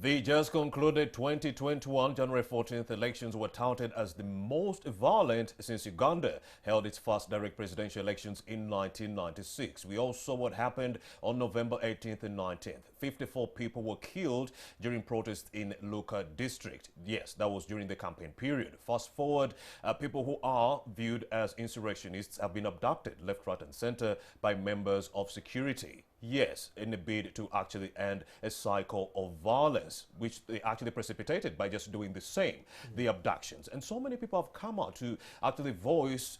The just concluded 2021 January 14th elections were touted as the most violent since Uganda held its first direct presidential elections in 1996. We all saw what happened on November 18th and 19th. 54 people were killed during protests in Luka district. Yes, that was during the campaign period. Fast forward, people who are viewed as insurrectionists have been abducted left, right and center by members of security. Yes, in a bid to actually end a cycle of violence, which they actually precipitated by just doing the same, the abductions. And so many people have come out to actually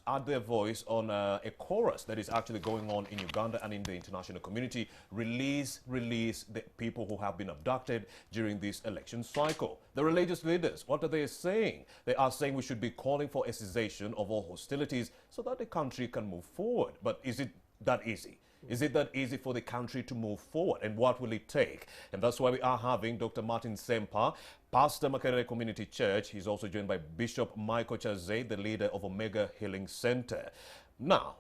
add their voice on a chorus that is actually going on in Uganda and in the international community. Release the people who have been abducted during this election cycle. The religious leaders, what are they saying? They are saying we should be calling for a cessation of all hostilities so that the country can move forward. But is it that easy? Is it that easy for the country to move forward? And what will it take? And that's why we are having Dr. Martin Sempa, Pastor Makerere Community Church. He's also joined by Bishop Michael Chaze, the leader of Omega Healing Center. Now,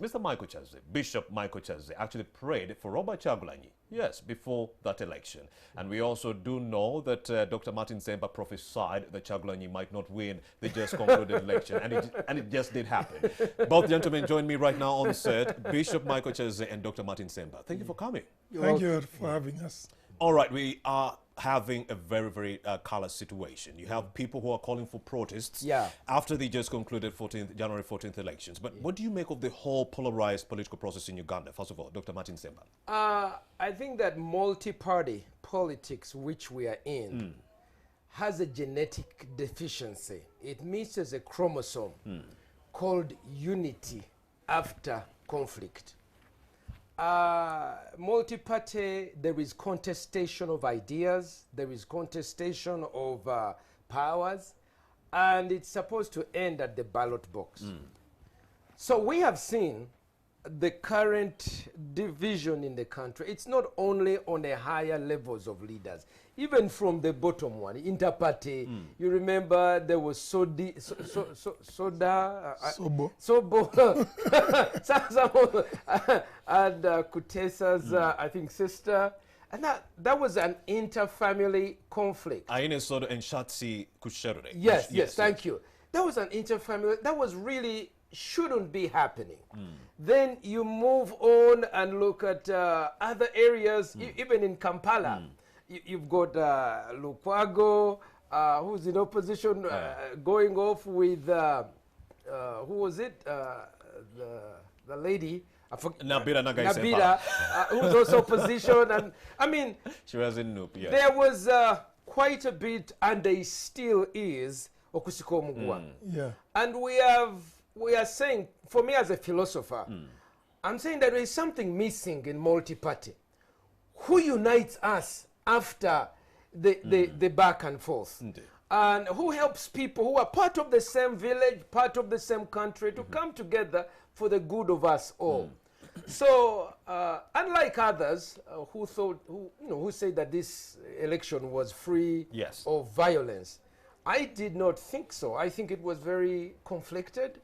Mr. Michael Chaze, Bishop Michael Chaze, actually prayed for Robert Kyagulanyi, yes, before that election. And we also do know that Dr. Martin Sempa prophesied that Kyagulanyi might not win the just concluded election, and it just did happen. Both gentlemen join me right now on set, Bishop Michael Chaze and Dr. Martin Sempa. Thank you for coming. Thank you for having us. All right, we are having a very, very callous situation. You have people who are calling for protests after the just concluded January 14th elections. But what do you make of the whole polarized political process in Uganda? First of all, Dr. Martin Sempa. I think that multi-party politics, which we are in, has a genetic deficiency. It misses a chromosome called unity after conflict. Multi-party, there is contestation of ideas, there is contestation of powers, and it's supposed to end at the ballot box. So we have seen the current division in the country. It's not only on the higher levels of leaders, even from the bottom one, inter-party. You remember there was Sobo, and Kutesa's, I think, sister. And that was an inter-family conflict. Aine Sodo and Shatsi Kusherure. Yes, thank you. That was an inter-family, that was really shouldn't be happening. Then you move on and look at other areas, even in Kampala. You've got Lukwago, who's in opposition, going off with, who was it? The lady. Nabila, who's also opposition. And I mean, she was in Noop, yes. There was quite a bit, and there still is, Okusiko Mugwa. And we are saying, for me as a philosopher, I'm saying that there is something missing in multi-party. Who unites us after the back and forth? And who helps people who are part of the same village, part of the same country, to come together for the good of us all? So, unlike others who said that this election was free of violence, I did not think so. I think it was very conflicted.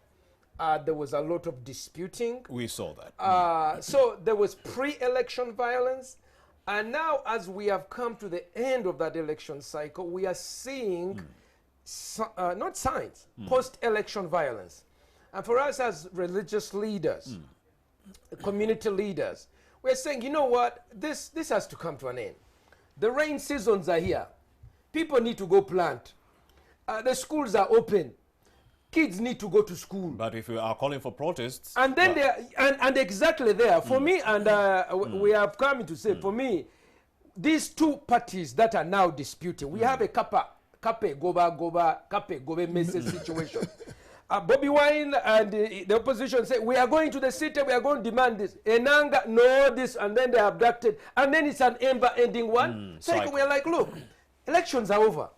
There was a lot of disputing. We saw that. So there was pre-election violence. And now, as we have come to the end of that election cycle, we are seeing, not signs, post-election violence. And for us as religious leaders, community leaders, we're saying, you know what, this has to come to an end. The rain seasons are here. People need to go plant. The schools are open. Kids need to go to school. But if we are calling for protests... And then and exactly there, for me, and we have come to say, for me, these two parties that are now disputing, we have a kape goba message situation. Bobby Wine and the opposition say, we are going to the city, we are going to demand this. Enanga, no, this, and then they are abducted. And then it's an ending one. So we are like, look, elections are over.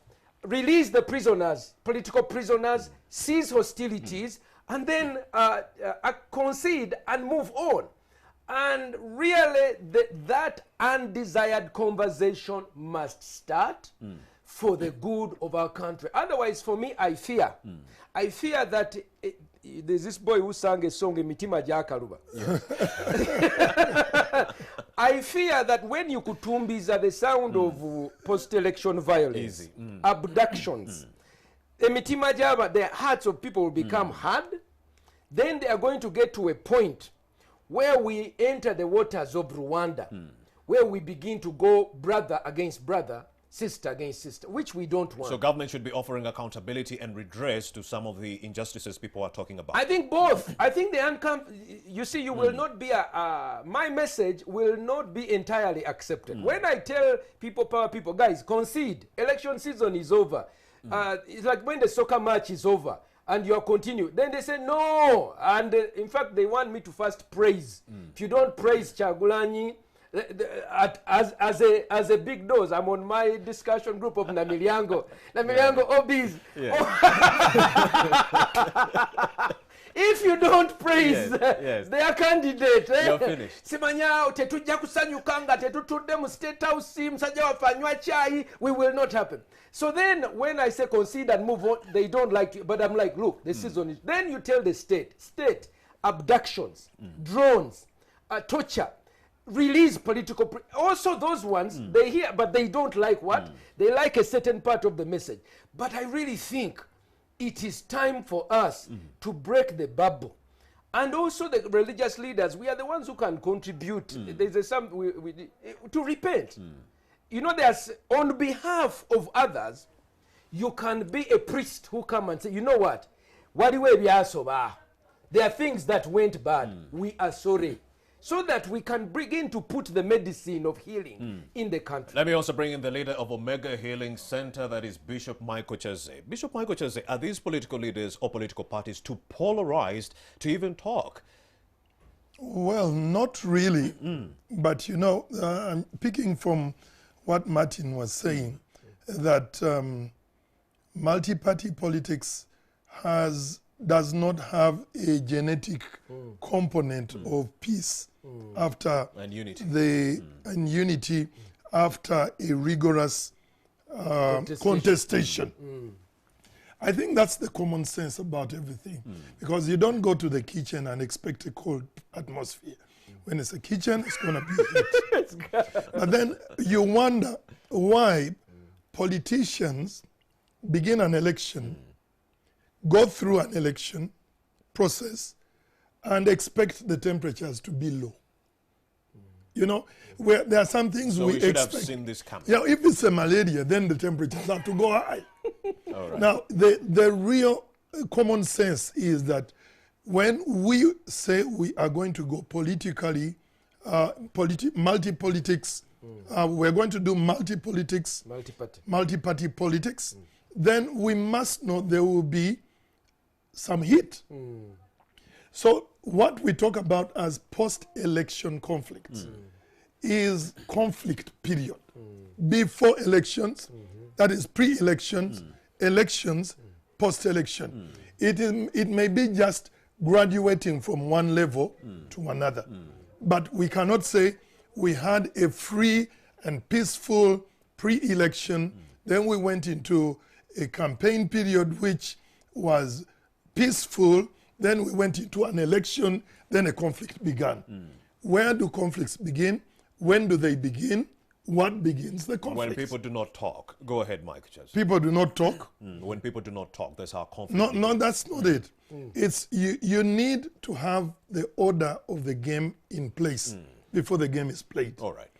Release the prisoners, political prisoners, cease hostilities, and then concede and move on. And really, that undesired conversation must start for the good of our country. Otherwise, for me, I fear that there's this boy who sang a song, Mitima Jakaruba. I fear that when you kutumbiza the sound of post-election violence, abductions, emitima jaba, the hearts of people will become hard. Then they are going to get to a point where we enter the waters of Rwanda, where we begin to go brother against brother, sister against sister, which we don't want. So government should be offering accountability and redress to some of the injustices people are talking about. I think both. I think you see, you will not be my message will not be entirely accepted. When I tell people, power people, guys, concede. Election season is over. It's like when the soccer match is over and you are continue. Then they say no. And in fact, they want me to first praise. If you don't praise Chagulanyi, as a big dose, I'm on my discussion group of Namilyango. Namilyango Obis. If you don't praise their candidate, you're finished. Simanya tetuja kusanyukanga tetutudde mu state house msajja wafanywa chai, we will not happen. So then when I say concede and move on, they don't like it. But I'm like, look, the season is. Then you tell the state, abductions, drones, torture, release political also those ones they hear, but they don't like what they like a certain part of the message. But I really think it is time for us to break the bubble, and also the religious leaders, we are the ones who can contribute. There's to repent. You know, there's on behalf of others, you can be a priest who come and say, you know what, there are things that went bad, we are sorry. So that we can begin to put the medicine of healing in the country. Let me also bring in the leader of Omega Healing Center, that is Bishop Michael Cheze. Bishop Michael Cheze, are these political leaders or political parties too polarized to even talk? Well, not really. But, you know, I'm picking from what Martin was saying, that multi-party politics does not have a genetic component of peace after and unity. And unity after a rigorous contestation. I think that's the common sense about everything, because you don't go to the kitchen and expect a cold atmosphere. When it's a kitchen, it's going to be heat. But then you wonder why politicians begin an election, go through an election process, and expect the temperatures to be low. You know, where there are some things so we should expect. have seen this coming. Yeah, if it's a malaria, then the temperatures have to go high. All right. Now, the real common sense is that when we say we are going to go politically, multi-politics, we're going to do multi-politics, multi-party politics, then we must know there will be some heat. So what we talk about as post-election conflicts is conflict period. Before elections, that is pre-elections, elections, post-election. It may be just graduating from one level to another. But we cannot say we had a free and peaceful pre-election, then we went into a campaign period which was peaceful, then we went into an election, then a conflict began. Where do conflicts begin? When do they begin? What begins the conflict? When people do not talk. Go ahead, Mike. People do not talk? When people do not talk, that's how conflict No, that's not it. It's you need to have the order of the game in place before the game is played. All right.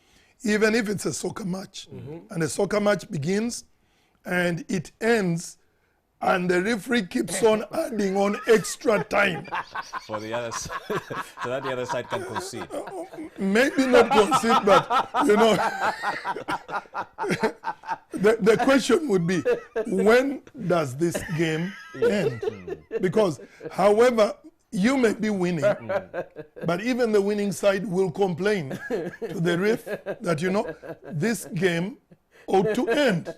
Even if it's a soccer match, and the soccer match begins and it ends, and the referee keeps on adding on extra time. For the other side, so that the other side can concede. Maybe not concede, but, you know, the question would be, when does this game end? Because, however, you may be winning, but even the winning side will complain to the ref that, you know, this game ought to end.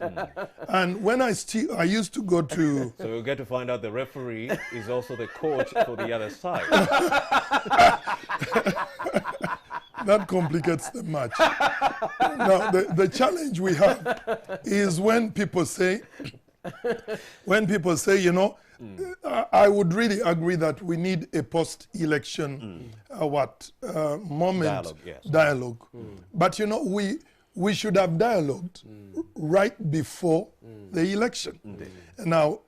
And when I used to go to... So we'll get to find out the referee is also the coach for the other side. That complicates the match. Now, the challenge we have is when people say, you know, I would really agree that we need a post-election moment dialogue. But you know, we should have dialogued right before the election. Now,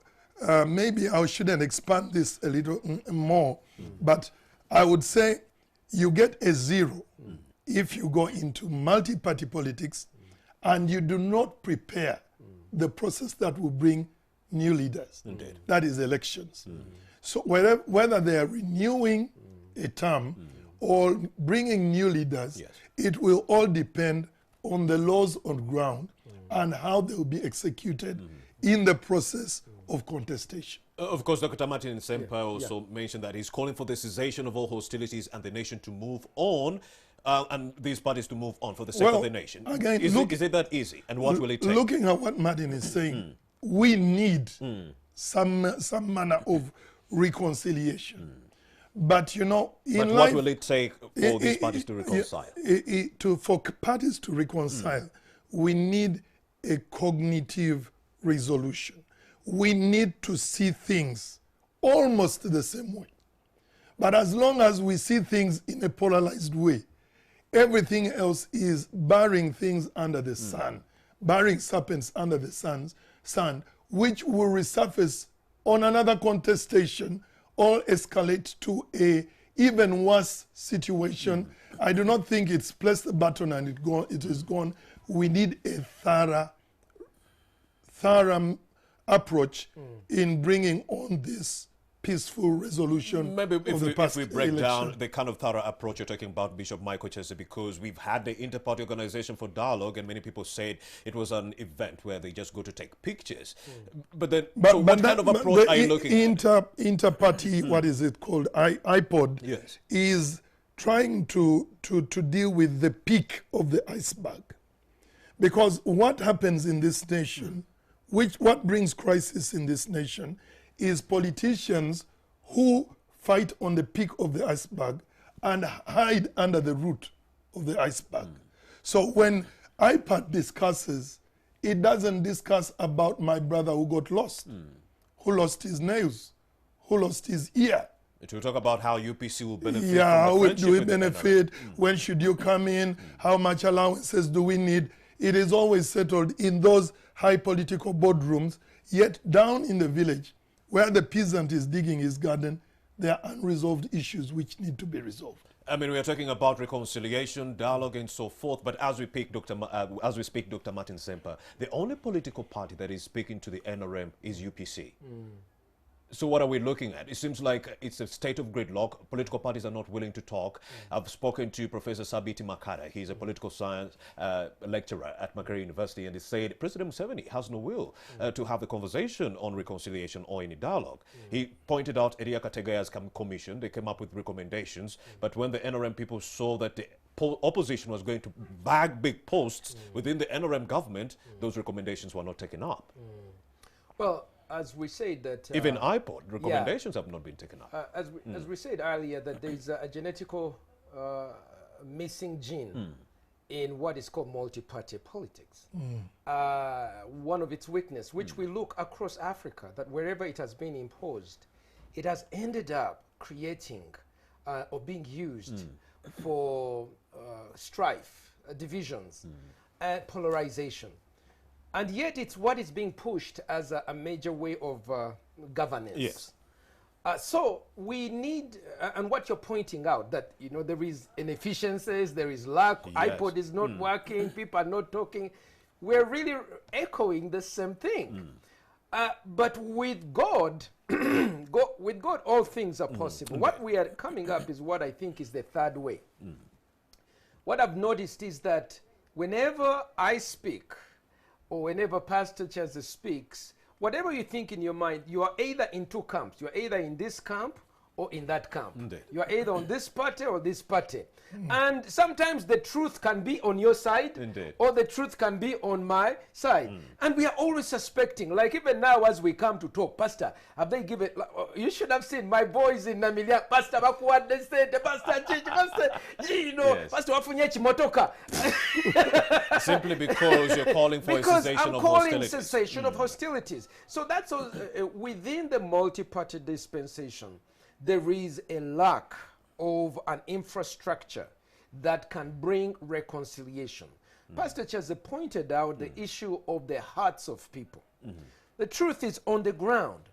maybe I shouldn't expand this a little more, but I would say you get a zero if you go into multi-party politics and you do not prepare the process that will bring new leaders. That is elections. So whether they are renewing a term or bringing new leaders, it will all depend on the laws on ground and how they will be executed in the process of contestation. Of course, Dr. Martin Nsempa also mentioned that he's calling for the cessation of all hostilities and the nation to move on, and these parties to move on for the sake of the nation. Again, is it that easy, and what will it take? Looking at what Martin is saying, we need some manner of reconciliation. But you know, in what will it take for these parties to reconcile? For parties to reconcile, we need a cognitive resolution. We need to see things almost the same way. But as long as we see things in a polarized way, everything else is burying things under the sun, burying serpents under the sun, which will resurface on another contestation or escalate to a even worse situation. I do not think it's press the button and it is gone. We need a thorough approach in bringing on this peaceful resolution. Maybe if we break election down the kind of thorough approach you're talking about, Bishop Michael Chese, because we've had the Inter-Party Organization for Dialogue, and many people said it was an event where they just go to take pictures. But then, so what kind of approach are you looking at? Inter-Party, what is it called? iPod is trying to deal with the peak of the iceberg. Because what happens in this nation, what brings crisis in this nation, is politicians who fight on the peak of the iceberg and hide under the root of the iceberg. So when IPAD discusses, it doesn't discuss about my brother who got lost, who lost his nails, who lost his ear. It will talk about how UPC will benefit. Yeah, how do we benefit? When should you come in? How much allowances do we need? It is always settled in those high political boardrooms, yet down in the village, where the peasant is digging his garden, there are unresolved issues which need to be resolved. I mean, we are talking about reconciliation, dialogue, and so forth. But as we speak, Dr. Martin Nsempa, the only political party that is speaking to the NRM is UPC. So what are we looking at? It seems like it's a state of gridlock. Political parties are not willing to talk. I've spoken to Professor Sabiti Makata. He's a political science lecturer at Makerere University, and he said President Museveni has no will to have a conversation on reconciliation or any dialogue. He pointed out Eria Kategaya's commission. They came up with recommendations, but when the NRM people saw that the opposition was going to bag big posts within the NRM government, those recommendations were not taken up. Well, as we said that... even iPod recommendations have not been taken up. As we said earlier, that there is a genetical missing gene in what is called multi-party politics. One of its weaknesses, which we look across Africa, that wherever it has been imposed, it has ended up creating or being used for strife, divisions, and polarization. And yet it's what is being pushed as a major way of governance. Yes. So we need, and what you're pointing out, that you know there is inefficiencies, there is lack, iPod is not working, people are not talking. We're really echoing the same thing. But with God, with God, all things are possible. What we are coming up is what I think is the third way. What I've noticed is that whenever I speak, or whenever Pastor Chese speaks, whatever you think in your mind, you are either in two camps. You are either in this camp or in that camp. Indeed. You are either on this party or this party. And sometimes the truth can be on your side, Indeed. or the truth can be on my side. And we are always suspecting, like even now as we come to talk, Pastor, have they given, you should have seen my boys in Namilia, Pastor Bakuwa said, Pastor Chichi, Pastor, you know, Yes. Pastor Wafunyechi Motoka. Simply because you're calling for Because a cessation I'm of calling hostilities. cessation of hostilities. So that's within the multi-party dispensation, there is a lack of an infrastructure that can bring reconciliation. Pastor Chaze pointed out the issue of the hearts of people. The truth is, on the ground,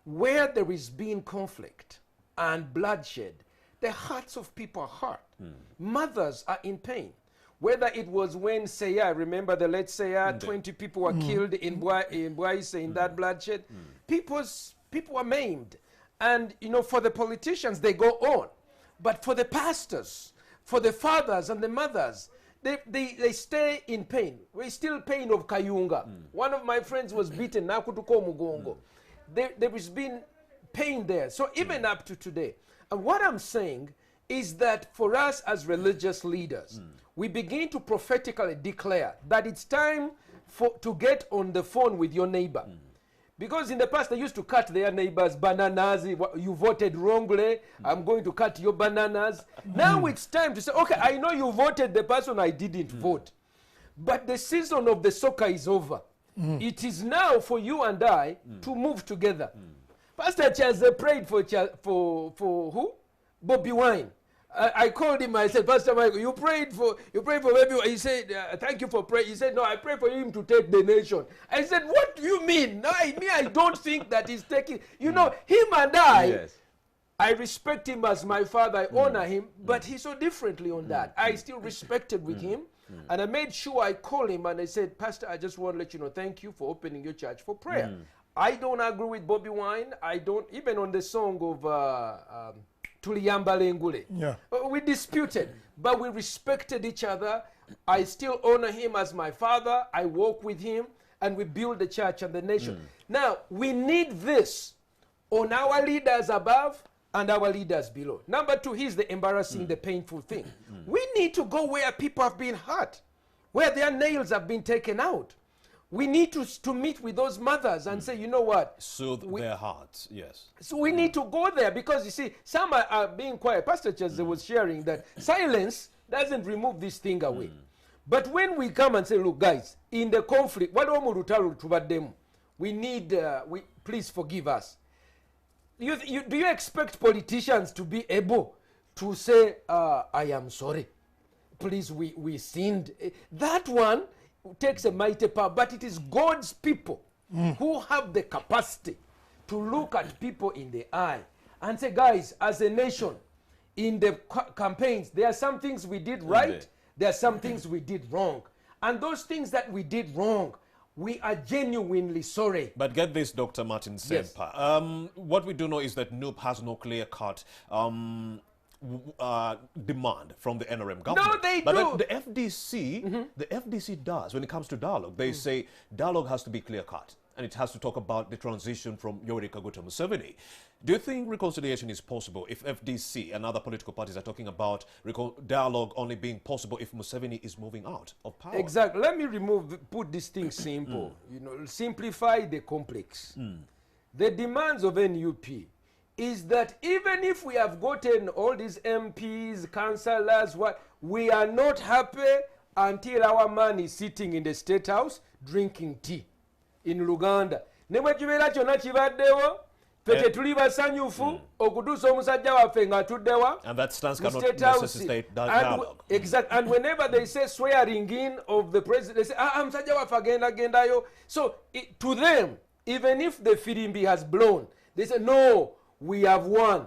where there is being conflict and bloodshed, the hearts of people are hurt. Mothers are in pain. Whether it was when Seya, remember the late Seya, 20 people were killed in Bwaise in that bloodshed. People were maimed. And, you know, for the politicians, they go on. But for the pastors, for the fathers and the mothers, they stay in pain. We're still pain of Kayunga. One of my friends was beaten, Nakutuko Mugongo. There has been pain there. So even up to today. And what I'm saying is that for us as religious leaders, we begin to prophetically declare that it's time to get on the phone with your neighbor. Because in the past, they used to cut their neighbors' bananas. You voted wrongly. I'm going to cut your bananas. Now it's time to say, okay, I know you voted the person I didn't vote. But the season of the soccer is over. It is now for you and I to move together. Pastor Chaze prayed for who? Bobby Wine. I called him. I said, Pastor Michael, you prayed for everyone. He said, thank you for praying. He said, no, I pray for him to take the nation. I said, what do you mean? No, I don't think that he's taking. You know, him and I, I respect him as my father. I honor him, but he's so differently on that. I still respected with him, and I made sure I called him and I said, Pastor, I just want to let you know, thank you for opening your church for prayer. I don't agree with Bobby Wine. I don't, even on the song of Tuliyamba Lengule. We disputed, but we respected each other. I still honor him as my father. I walk with him, and we build the church and the nation. Now, we need this on our leaders above and our leaders below. Number two, here's the embarrassing, the painful thing. We need to go where people have been hurt, where their nails have been taken out. We need to meet with those mothers and say, you know what? Soothe their hearts, yes. So we need to go there because, you see, some are being quiet. Pastor Chaze was sharing that silence doesn't remove this thing away. But when we come and say, look, guys, in the conflict, we need, please forgive us. Do you expect politicians to be able to say, I am sorry. Please, we sinned. That one takes a mighty power, but it is God's people who have the capacity to look at people in the eye and say, guys, as a nation, in the campaigns, there are some things we did right, there are some things we did wrong. And those things that we did wrong, we are genuinely sorry. But get this, Dr. Martin Sempa. Yes. What we do know is that NUP has no clear-cut demand from the NRM government. No, they but do. The FDC, the FDC does. When it comes to dialogue, they say dialogue has to be clear-cut, and it has to talk about the transition from Yoweri Kaguta Museveni. Do you think reconciliation is possible if FDC and other political parties are talking about dialogue only being possible if Museveni is moving out of power? Exactly. Let me put this thing simple. You know, simplify the complex. The demands of NUP is that even if we have gotten all these MPs, councillors, we are not happy until our man is sitting in the State House drinking tea in Uganda. Nemwekibera kyonna kibaddewo fete tuli basanyufu okutuusa omusajja waffe ng'atuddewa. And that stance cannot necessitate dialogue. Exactly. And whenever they say swearing in of the president, they say, musajja waffe agendayo. So to them, even if the firimbi has blown, they say, no, we have won.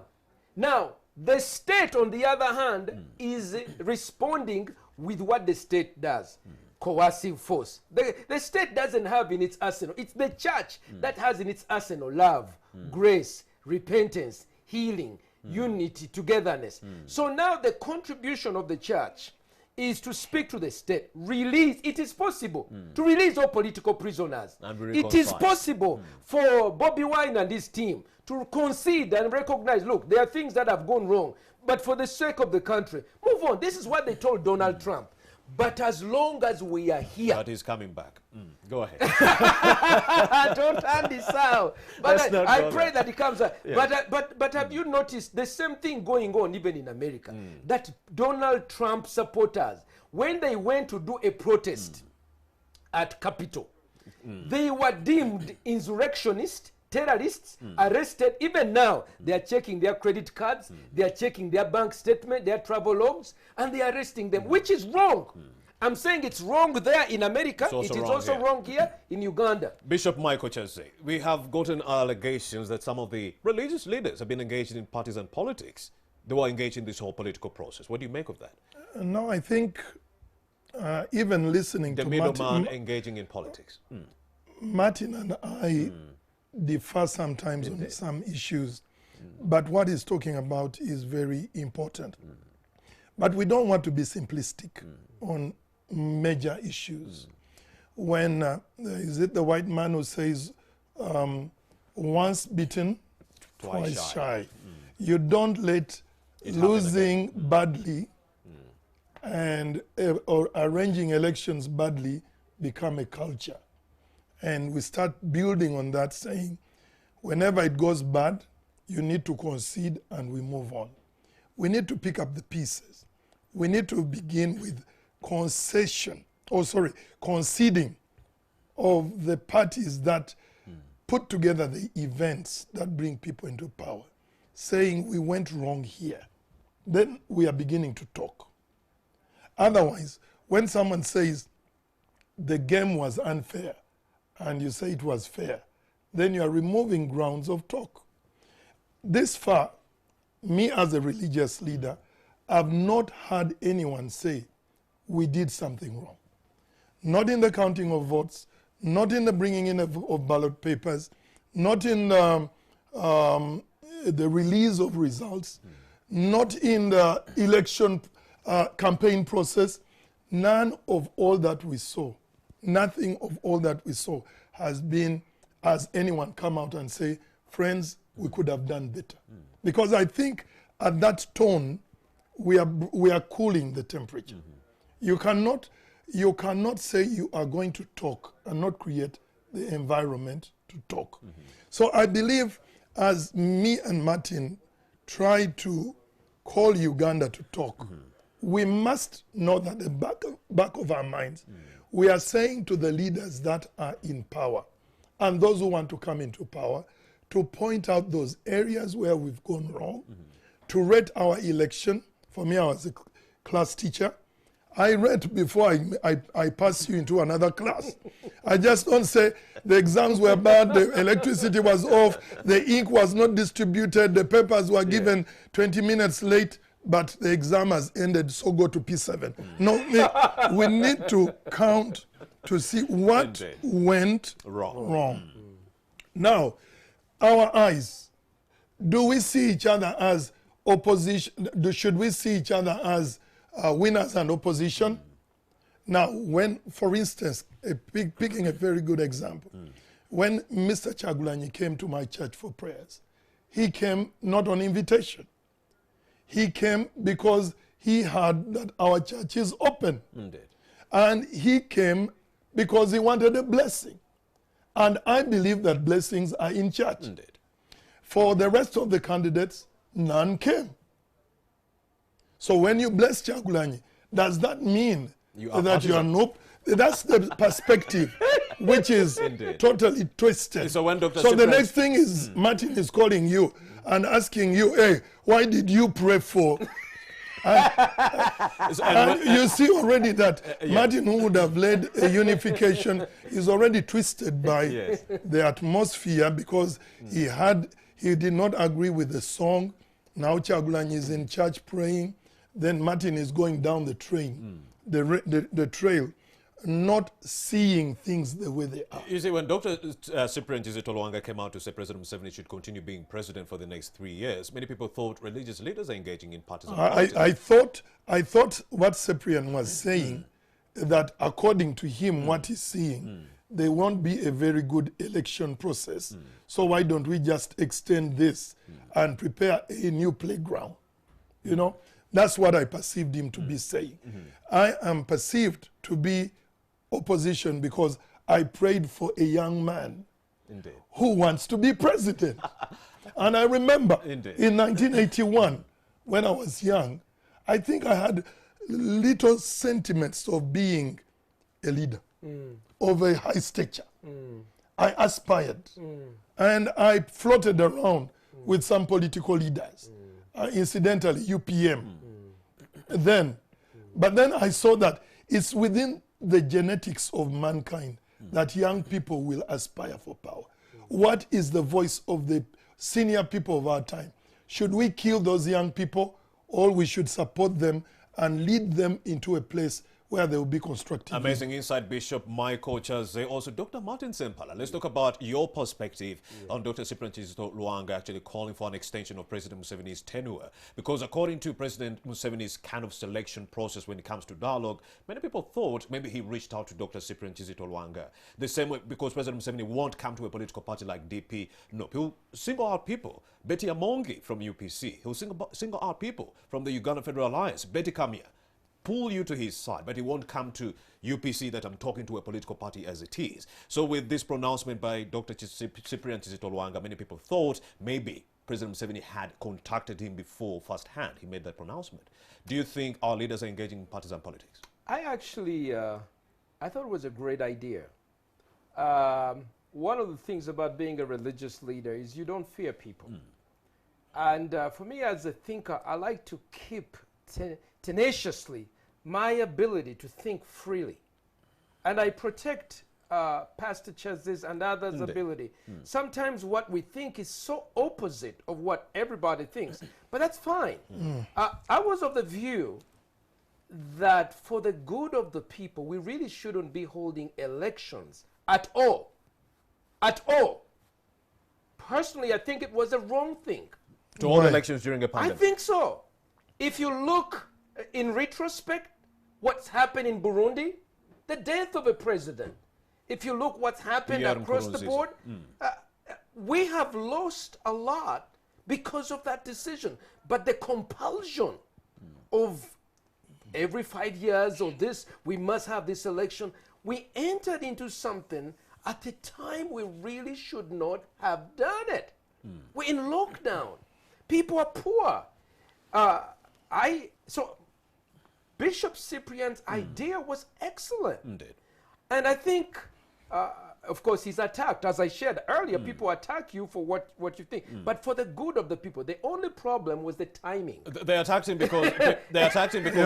Now, the state, on the other hand, is responding with what the state does. Coercive force. The state doesn't have in its arsenal. It's the church that has in its arsenal love, grace, repentance, healing, unity, togetherness. So now the contribution of the church is to speak to the state. Release. It is possible to release all political prisoners. It is possible for Bobby Wine and his team to concede and recognize, look, there are things that have gone wrong, but for the sake of the country, move on. This is what they told Donald Trump. But as long as we are here... But he's coming back. Go ahead. Don't hand this out. But I pray that he comes out. Yeah. But have you noticed the same thing going on even in America? That Donald Trump supporters, when they went to do a protest at Capitol, they were deemed insurrectionists, terrorists, arrested. Even now, they are checking their credit cards, they are checking their bank statement, their travel logs, and they are arresting them, which is wrong. I'm saying it's wrong there in America. It is also wrong here in Uganda. Bishop Michael Chelsea, we have gotten allegations that some of the religious leaders have been engaged in partisan politics. They were engaged in this whole political process. What do you make of that? No, I think even listening to Martin... The middleman engaging in politics. Martin and I differ sometimes on some issues, but what he's talking about is very important. But we don't want to be simplistic on major issues. When, is it the white man who says, once bitten, twice shy. You don't let losing badly and or arranging elections badly become a culture. And we start building on that, saying, whenever it goes bad, you need to concede and we move on. We need to pick up the pieces. We need to begin with conceding of the parties that put together the events that bring people into power, saying we went wrong here. Then we are beginning to talk. Otherwise, when someone says the game was unfair, and you say it was fair, then you are removing grounds of talk. This far, me as a religious leader, I've not heard anyone say we did something wrong. Not in the counting of votes, not in the bringing in of ballot papers, not in the release of results, not in the election campaign process. None of all that we saw, nothing of all that we saw has been, has anyone come out and say, friends, we could have done better. Because I think at that tone, we are cooling the temperature. You cannot say you are going to talk and not create the environment to talk. So I believe as me and Martin try to call Uganda to talk, we must know that the back of our minds, we are saying to the leaders that are in power and those who want to come into power to point out those areas where we've gone wrong, to rate our election. For me, I was a class teacher. I rate before I pass you into another class. I just don't say the exams were bad, the electricity was off, the ink was not distributed, the papers were given 20 minutes late, but the exam has ended, so go to P7. No, we need to count to see what went wrong. Now, our eyes, do we see each other as opposition? Should we see each other as winners and opposition? Now, when, for instance, picking a very good example, when Mr. Chagulanyi came to my church for prayers, he came not on invitation. He came because he heard that our church is open. And he came because he wanted a blessing. And I believe that blessings are in church. For the rest of the candidates, none came. So when you bless Chagulanyi, does that mean that you are nope? That's the perspective, which is totally twisted. So the next thing is Martin is calling you and asking you, hey, why did you pray for? and you see already that Martin, who would have led a unification, is already twisted by the atmosphere because he did not agree with the song. Now Chagulanyi is in church praying. Then Martin is going down the train, the trail, not seeing things the way they are. You see, when Dr. Cyprian Tolwanga came out to say President Museveni should continue being president for the next 3 years, many people thought religious leaders are engaging in partisan politics. I thought what Cyprian was saying, that according to him, what he's seeing, there won't be a very good election process. So why don't we just extend this and prepare a new playground? You know, that's what I perceived him to be saying. I am perceived to be opposition because I prayed for a young man who wants to be president. And I remember in 1981, when I was young, I think I had little sentiments of being a leader of a high stature. I aspired. And I floated around with some political leaders. Incidentally, UPM. But then I saw that it's within the genetics of mankind that young people will aspire for power. What is the voice of the senior people of our time? Should we kill those young people, or we should support them and lead them into a place where they will be constructive? Amazing insight, Bishop Michael Chaze. Also, Dr. Martin Sempala, let's talk about your perspective on Dr. Cyprian Tolwanga actually calling for an extension of President Museveni's tenure. Because according to President Museveni's kind of selection process when it comes to dialogue, many people thought maybe he reached out to Dr. Cyprian Tolwanga. The same way, because President Museveni won't come to a political party like DP. No, he'll single out people. Betty Amongi from UPC. He'll single out people from the Uganda Federal Alliance. Betty Kamia. Pull you to his side, but he won't come to UPC that I'm talking to a political party as it is. So with this pronouncement by Dr. Cyprian Tolwanga, many people thought maybe President Museveni had contacted him before firsthand. He made that pronouncement. Do you think our leaders are engaging in partisan politics? I actually, I thought it was a great idea. One of the things about being a religious leader is you don't fear people. And for me as a thinker, I like to keep tenaciously my ability to think freely. And I protect Pastor Chaze's and others' ability. Sometimes what we think is so opposite of what everybody thinks, but that's fine. I was of the view that for the good of the people, we really shouldn't be holding elections at all. At all. Personally, I think it was a wrong thing. To hold elections during a pandemic? I think so. If you look in retrospect, what's happened in Burundi, the death of a president. If you look what's happened across the board, we have lost a lot because of that decision. But the compulsion of every 5 years or this, we must have this election, we entered into something at the time we really should not have done it. We're in lockdown. People are poor. So Bishop Cyprian's idea was excellent. Indeed. And I think, of course, he's attacked. As I shared earlier, people attack you for what you think. But for the good of the people, the only problem was the timing. They attacked him because,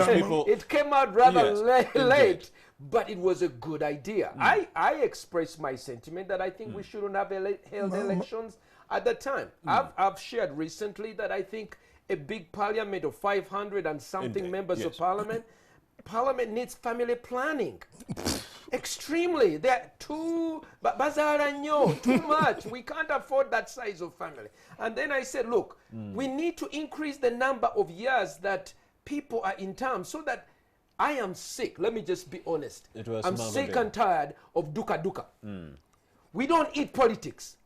people... It came out rather late, but it was a good idea. I expressed my sentiment that I think we shouldn't have held elections at that time. I've shared recently that I think a big parliament of 500 and something members of parliament needs family planning. Extremely. They're too much. We can't afford that size of family. And then I said, look, we need to increase the number of years that people are in term so that I am sick. Let me just be honest. I'm sick and tired of duka. We don't eat politics.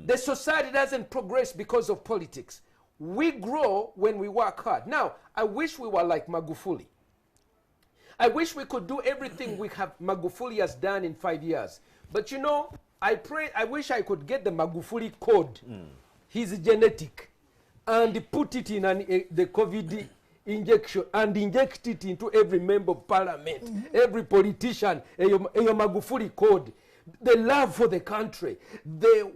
The society doesn't progress because of politics. We grow when we work hard. Now, I wish we were like Magufuli. I wish we could do everything Magufuli has done in 5 years. But you know, I wish I could get the Magufuli code, his genetic, and put it in the COVID injection and inject it into every member of parliament, every politician, your Magufuli code. The love for the country, the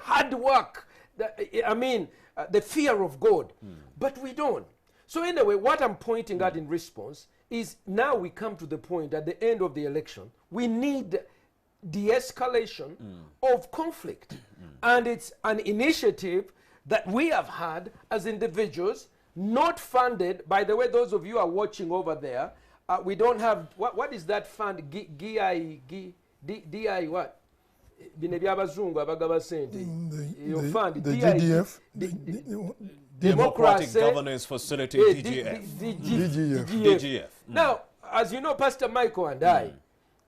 hard work, the fear of God. But we don't. So anyway, what I'm pointing at in response is now we come to the point at the end of the election, we need de-escalation of conflict. And it's an initiative that we have had as individuals, not funded. By the way, those of you who are watching over there, we don't have, what is that fund? DI what? Bine byabazungu abagaba sente. Your fund, the GDF, Democratic Governance Facility, DGF. DGF. Now, as you know, Pastor Michael and I,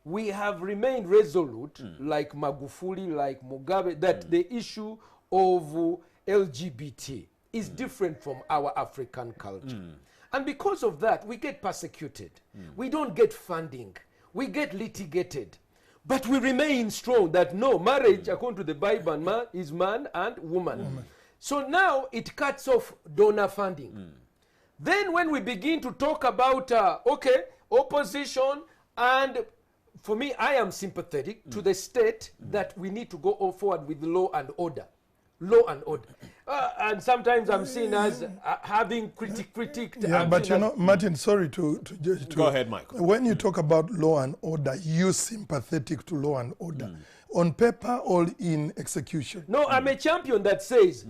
we have remained resolute, like Magufuli, like Mugabe, that the issue of LGBT is different from our African culture. And because of that, we get persecuted. We don't get funding. We get litigated. But we remain strong that no, marriage, according to the Bible, is man and woman. So now it cuts off donor funding. Then when we begin to talk about, okay, opposition, and for me, I am sympathetic to the state that we need to go forward with law and order. Law and order. And sometimes I'm seen as having critiqued. Yeah, but you know, Martin, sorry to go ahead, Michael. When you talk about law and order, you're sympathetic to law and order. On paper or in execution? No, I'm a champion that says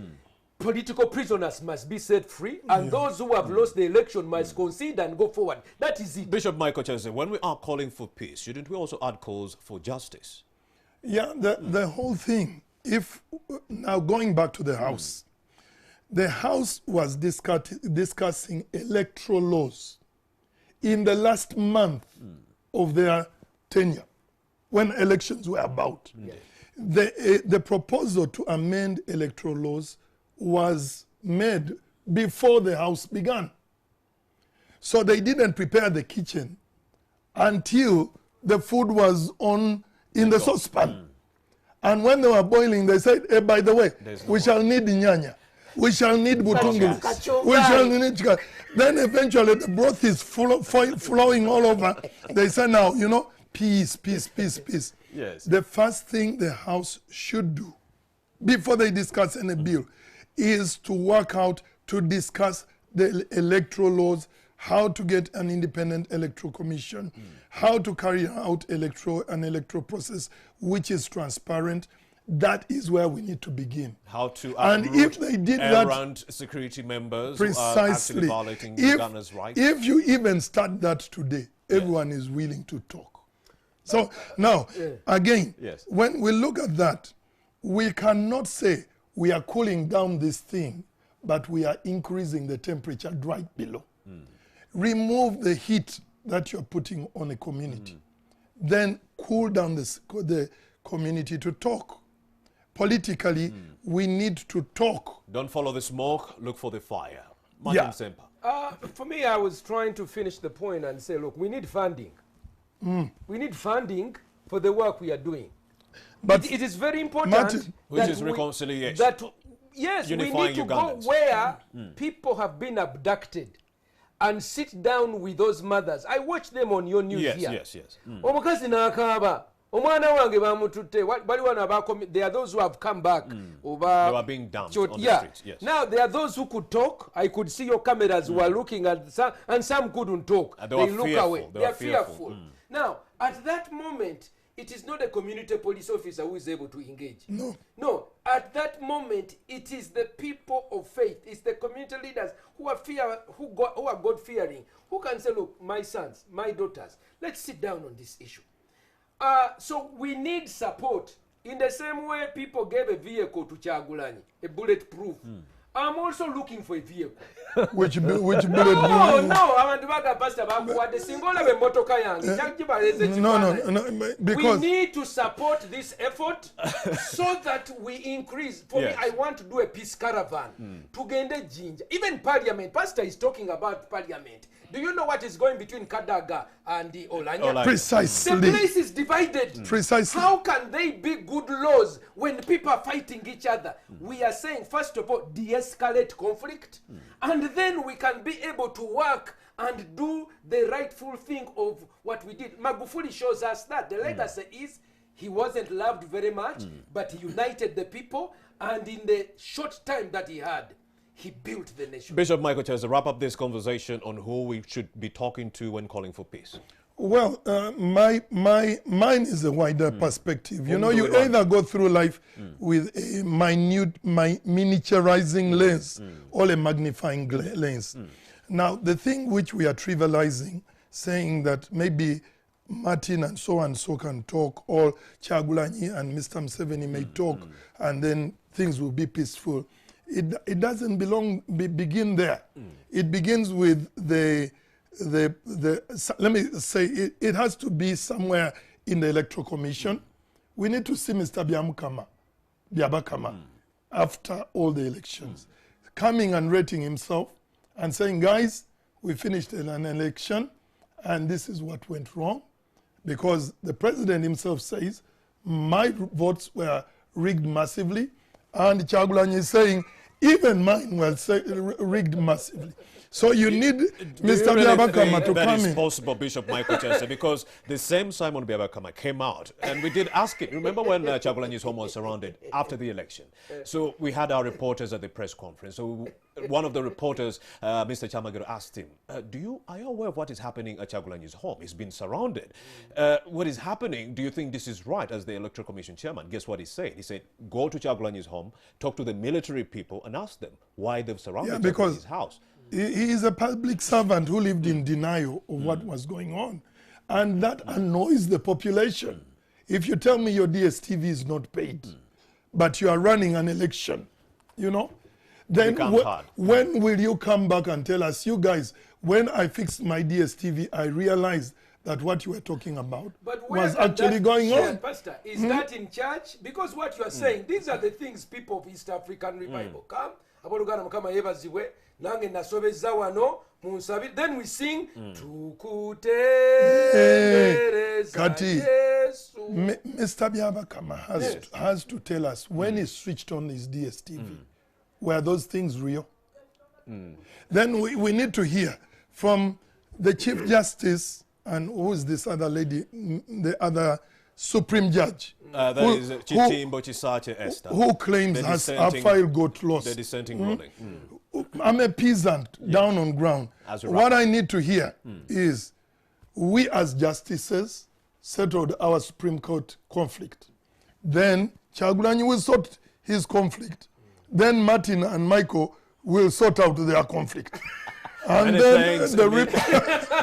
political prisoners must be set free, and those who have lost the election must concede and go forward. That is it. Bishop Michael Chelsea, when we are calling for peace, shouldn't we also add calls for justice? Yeah, the whole thing. If now going back to the House, the House was discussing electoral laws in the last month of their tenure, when elections were about. The proposal to amend electoral laws was made before the House began. So they didn't prepare the kitchen until the food was in the saucepan. And when they were boiling, they said, hey, by the way, we shall need nyanya. We shall need butungulu. We shall need chika. Then eventually the broth is flowing all over. They say now, you know, peace, peace, peace, peace. Yes. The first thing the House should do before they discuss any bill is to work out, to discuss the electoral laws, how to get an independent electoral commission, how to carry out an electoral process which is transparent. That is where we need to begin. How to and if they did that, security members precisely, who are actually violating Uganda's rights. If you even start that today, everyone is willing to talk. So now, again, when we look at that, we cannot say we are cooling down this thing, but we are increasing the temperature right below. Remove the heat that you're putting on a community. Then cool down the community to talk. Politically, we need to talk. Don't follow the smoke, look for the fire. For me, I was trying to finish the point and say, look, we need funding. We need funding for the work we are doing. But it is very important which is reconciliation. Yes, we need to go where people have been abducted and sit down with those mothers. I watch them on your news here. Yes. Omukazi n'akaaba. Omwana wange bamututte. There are those who have come back. They were being dumped on the streets. Yes. Now there are those who could talk. I could see your cameras were looking at some, and some couldn't talk. They look fearful. away. They are fearful. Now, at that moment, it is not a community police officer who is able to engage. No. At that moment, it is the people of faith. It's the community leaders who are God-fearing, who can say, look, my sons, my daughters, let's sit down on this issue. So we need support. In the same way people gave a vehicle to Kyagulanyi, a bulletproof. I'm also looking for a vehicle. Which bulletproof? No, because we need to support this effort so that we increase. For me, I want to do a peace caravan to gain the ginger. Even parliament, Pastor is talking about parliament. Do you know what is going between Kadaga and the Olanya? Precisely. The place is divided. Precisely. How can they be good laws when people are fighting each other? We are saying, first of all, de-escalate conflict, and then we can be able to work and do the rightful thing of what we did. Magufuli shows us that. The legacy is he wasn't loved very much, but he united the people, and in the short time that he had, he built the nation. Bishop Michael Chelsea, wrap up this conversation on who we should be talking to when calling for peace. Well, mine is a wider perspective. You know, you either go through life with a miniaturizing lens or a magnifying lens. Now, the thing which we are trivializing saying that maybe Martin and so can talk, or Kyagulanyi and Mr. Museveni may talk, and then things will be peaceful. It doesn't begin there. It begins with let me say, it has to be somewhere in the Electoral Commission. We need to see Mr. Byabakama after all the elections, coming and rating himself and saying, guys, we finished an election and this is what went wrong, because the president himself says my votes were rigged massively, and Kyagulanyi is saying even mine were rigged massively. So you need Mr. Byabakama to come in. That is possible, Bishop Michael Chelsea, because the same Simon Byabakama came out and we did ask him. Remember when Kyagulanyi's home was surrounded after the election? So we had our reporters at the press conference. So one of the reporters, Mr. Chamagero, asked him, are you aware of what is happening at Kyagulanyi's home? He's been surrounded. What is happening? Do you think this is right as the Electoral Commission chairman? Guess what he said? He said, go to Kyagulanyi's home, talk to the military people and ask them why they've surrounded his house. He is a public servant who lived in denial of what was going on. And that annoys the population. If you tell me your DSTV is not paid, but you are running an election, you know, then when will you come back and tell us, you guys, when I fixed my DSTV, I realized that what you were talking about was actually going on. Pastor, is that in church? Because what you are saying, these are the things people of East African revival come. Then we sing Kati, Mr. Byabakama has to tell us when he switched on his DSTV. Were those things real? Then we need to hear from the Chief Justice and who is this other lady, the other Supreme Judge, that is Chitimbo Chisache Esther, who claims her file got lost. The dissenting ruling. I'm a peasant down on ground. What I need to hear is we as justices settled our Supreme Court conflict. Then Kyagulanyi will sort his conflict. Then Martin and Michael will sort out their conflict. And many then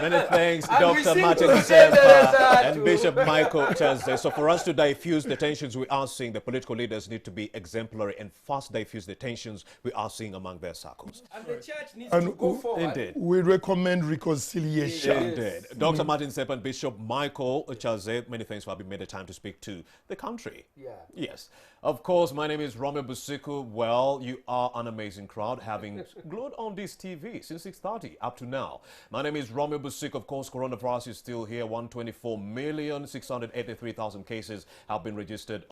many thanks, Dr. Martin Sempa and Bishop Michael Chelsea. So for us to diffuse the tensions we are seeing, the political leaders need to be exemplary and fast diffuse the tensions we are seeing among their circles. And the church needs to go forward. Indeed. We recommend reconciliation. Indeed. Dr. Martin Sempa and Bishop Michael Chelsea, many thanks for having made the time to speak to the country. Yes. Of course, my name is Romeo Busiku. Well, you are an amazing crowd, having glued on this TV since 6:30 up to now. My name is Romeo Busiku. Of course, coronavirus is still here. 124,683,000 cases have been registered